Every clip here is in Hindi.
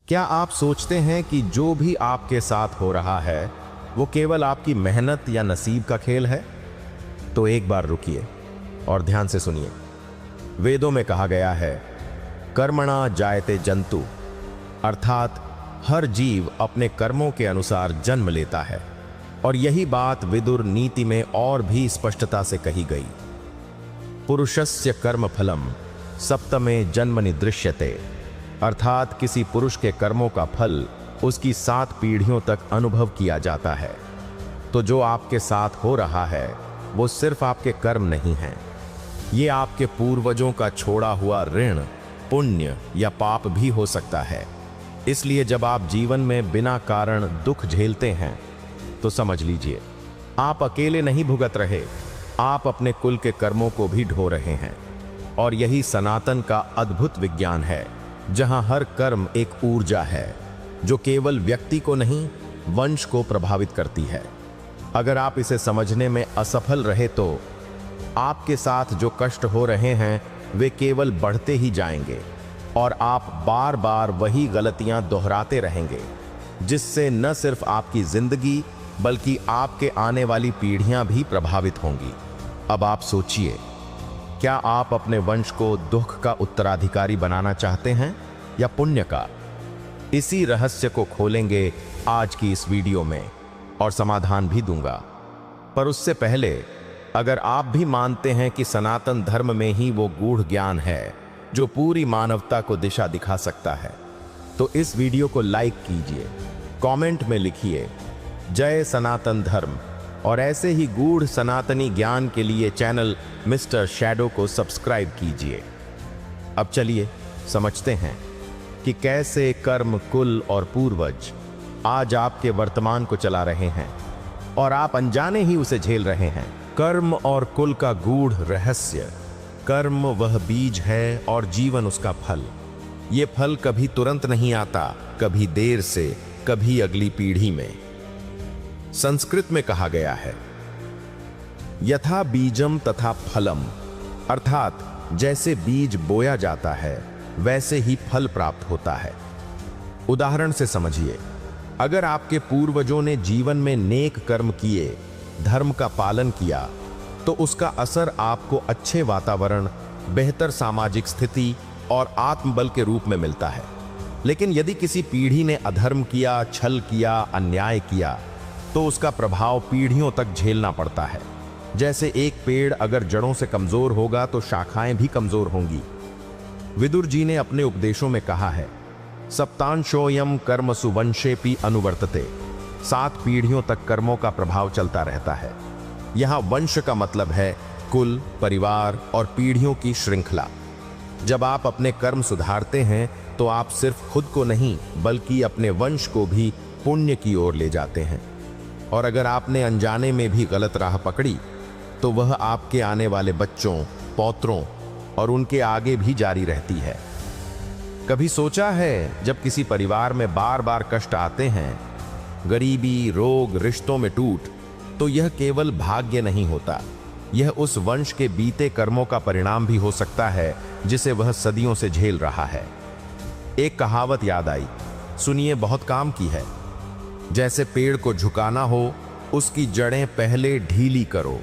क्या आप सोचते हैं कि जो भी आपके साथ हो रहा है वो केवल आपकी मेहनत या नसीब का खेल है? तो एक बार रुकिए और ध्यान से सुनिए। वेदों में कहा गया है, कर्मणा जायते जंतु, अर्थात हर जीव अपने कर्मों के अनुसार जन्म लेता है। और यही बात विदुर नीति में और भी स्पष्टता से कही गई। पुरुषस्य कर्म फलम सप्तमे जन्मनि दृश्यते, अर्थात किसी पुरुष के कर्मों का फल उसकी 7 पीढ़ियों तक अनुभव किया जाता है। तो जो आपके साथ हो रहा है वो सिर्फ आपके कर्म नहीं हैं, ये आपके पूर्वजों का छोड़ा हुआ ऋण, पुण्य या पाप भी हो सकता है। इसलिए जब आप जीवन में बिना कारण दुख झेलते हैं तो समझ लीजिए आप अकेले नहीं भुगत रहे, आप अपने कुल के कर्मों को भी ढो रहे हैं। और यही सनातन का अद्भुत विज्ञान है, जहां हर कर्म एक ऊर्जा है जो केवल व्यक्ति को नहीं, वंश को प्रभावित करती है। अगर आप इसे समझने में असफल रहे तो आपके साथ जो कष्ट हो रहे हैं वे केवल बढ़ते ही जाएंगे और आप बार बार वही गलतियां दोहराते रहेंगे, जिससे न सिर्फ आपकी जिंदगी बल्कि आपके आने वाली पीढ़ियां भी प्रभावित होंगी। अब आप सोचिए, क्या आप अपने वंश को दुख का उत्तराधिकारी बनाना चाहते हैं या पुण्य का? इसी रहस्य को खोलेंगे आज की इस वीडियो में और समाधान भी दूंगा। पर उससे पहले, अगर आप भी मानते हैं कि सनातन धर्म में ही वो गूढ़ ज्ञान है जो पूरी मानवता को दिशा दिखा सकता है, तो इस वीडियो को लाइक कीजिए, कमेंट में लिखिए जय सनातन धर्म, और ऐसे ही गूढ़ सनातनी ज्ञान के लिए चैनल मिस्टर शैडो को सब्सक्राइब कीजिए। अब चलिए समझते हैं कि कैसे कर्म, कुल और पूर्वज आज आपके वर्तमान को चला रहे हैं और आप अनजाने ही उसे झेल रहे हैं। कर्म और कुल का गूढ़ रहस्य। कर्म वह बीज है और जीवन उसका फल। ये फल कभी तुरंत नहीं आता, कभी देर से, कभी अगली पीढ़ी में। संस्कृत में कहा गया है, यथा बीजम तथा फलम, अर्थात जैसे बीज बोया जाता है वैसे ही फल प्राप्त होता है। उदाहरण से समझिए, अगर आपके पूर्वजों ने जीवन में नेक कर्म किए, धर्म का पालन किया, तो उसका असर आपको अच्छे वातावरण, बेहतर सामाजिक स्थिति और आत्मबल के रूप में मिलता है। लेकिन यदि किसी पीढ़ी ने अधर्म किया, छल किया, अन्याय किया, तो उसका प्रभाव पीढ़ियों तक झेलना पड़ता है। जैसे एक पेड़ अगर जड़ों से कमजोर होगा तो शाखाएं भी कमजोर होंगी। विदुर जी ने अपने उपदेशों में कहा है, सप्तांशोयम कर्मसु वंशेपि अनुवर्तते, 7 पीढ़ियों तक कर्मों का प्रभाव चलता रहता है। यहां वंश का मतलब है कुल, परिवार और पीढ़ियों की श्रृंखला। जब आप अपने कर्म सुधारते हैं तो आप सिर्फ खुद को नहीं बल्कि अपने वंश को भी पुण्य की ओर ले जाते हैं। और अगर आपने अनजाने में भी गलत राह पकड़ी तो वह आपके आने वाले बच्चों, पौत्रों और उनके आगे भी जारी रहती है। कभी सोचा है, जब किसी परिवार में बार बार कष्ट आते हैं, गरीबी, रोग, रिश्तों में टूट, तो यह केवल भाग्य नहीं होता, यह उस वंश के बीते कर्मों का परिणाम भी हो सकता है जिसे वह सदियों से झेल रहा है। एक कहावत याद आई, सुनिए, बहुत काम की है। जैसे पेड़ को झुकाना हो, उसकी जड़ें पहले ढीली करो।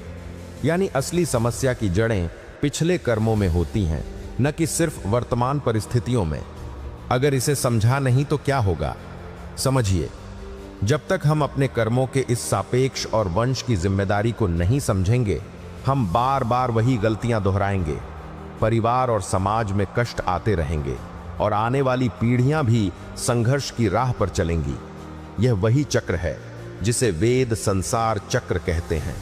यानी असली समस्या की जड़ें पिछले कर्मों में होती हैं, न कि सिर्फ वर्तमान परिस्थितियों में। अगर इसे समझा नहीं तो क्या होगा? समझिए, जब तक हम अपने कर्मों के इस सापेक्ष और वंश की जिम्मेदारी को नहीं समझेंगे, हम बार बार वही गलतियां दोहराएंगे। परिवार और समाज में कष्ट आते रहेंगे और आने वाली पीढ़ियां भी संघर्ष की राह पर चलेंगी। यह वही चक्र है जिसे वेद संसार चक्र कहते हैं।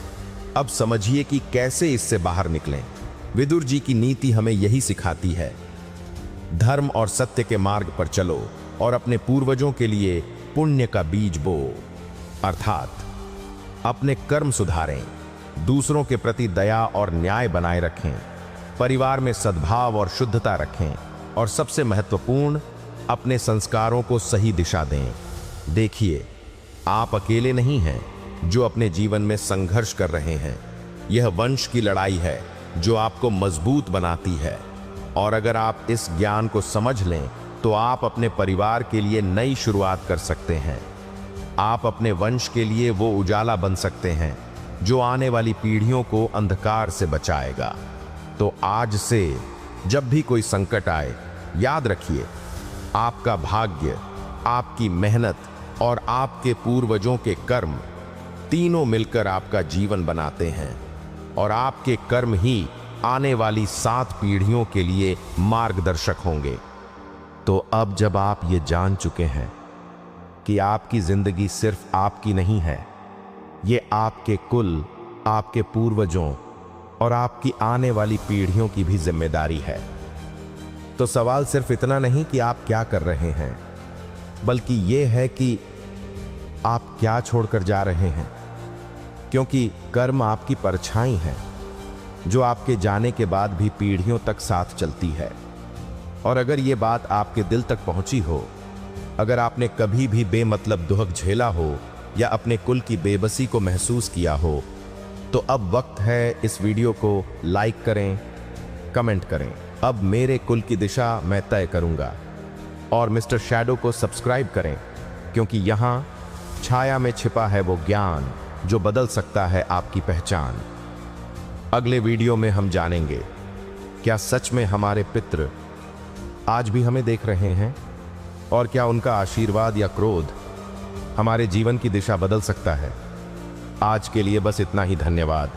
अब समझिए कि कैसे इससे बाहर निकलें। विदुर जी की नीति हमें यही सिखाती है, धर्म और सत्य के मार्ग पर चलो और अपने पूर्वजों के लिए पुण्य का बीज बो, अर्थात अपने कर्म सुधारें, दूसरों के प्रति दया और न्याय बनाए रखें, परिवार में सद्भाव और शुद्धता रखें, और सबसे महत्वपूर्ण, अपने संस्कारों को सही दिशा दें। देखिए, आप अकेले नहीं हैं जो अपने जीवन में संघर्ष कर रहे हैं। यह वंश की लड़ाई है जो आपको मजबूत बनाती है। और अगर आप इस ज्ञान को समझ लें तो आप अपने परिवार के लिए नई शुरुआत कर सकते हैं। आप अपने वंश के लिए वो उजाला बन सकते हैं जो आने वाली पीढ़ियों को अंधकार से बचाएगा। तो आज से जब भी कोई संकट आए, याद रखिए, आपका भाग्य, आपकी मेहनत और आपके पूर्वजों के कर्म तीनों मिलकर आपका जीवन बनाते हैं, और आपके कर्म ही आने वाली 7 पीढ़ियों के लिए मार्गदर्शक होंगे। तो अब जब आप ये जान चुके हैं कि आपकी जिंदगी सिर्फ आपकी नहीं है, ये आपके कुल, आपके पूर्वजों और आपकी आने वाली पीढ़ियों की भी जिम्मेदारी है, तो सवाल सिर्फ इतना नहीं कि आप क्या कर रहे हैं, बल्कि ये है कि आप क्या छोड़कर जा रहे हैं। क्योंकि कर्म आपकी परछाई है जो आपके जाने के बाद भी पीढ़ियों तक साथ चलती है। और अगर ये बात आपके दिल तक पहुंची हो, अगर आपने कभी भी बेमतलब दुख झेला हो या अपने कुल की बेबसी को महसूस किया हो, तो अब वक्त है इस वीडियो को लाइक करें, कमेंट करें। अब मेरे कुल की दिशा मैं तय करूंगा। और मिस्टर शैडो को सब्सक्राइब करें, क्योंकि यहाँ छाया में छिपा है वो ज्ञान जो बदल सकता है आपकी पहचान। अगले वीडियो में हम जानेंगे, क्या सच में हमारे पितृ आज भी हमें देख रहे हैं, और क्या उनका आशीर्वाद या क्रोध हमारे जीवन की दिशा बदल सकता है। आज के लिए बस इतना ही। धन्यवाद।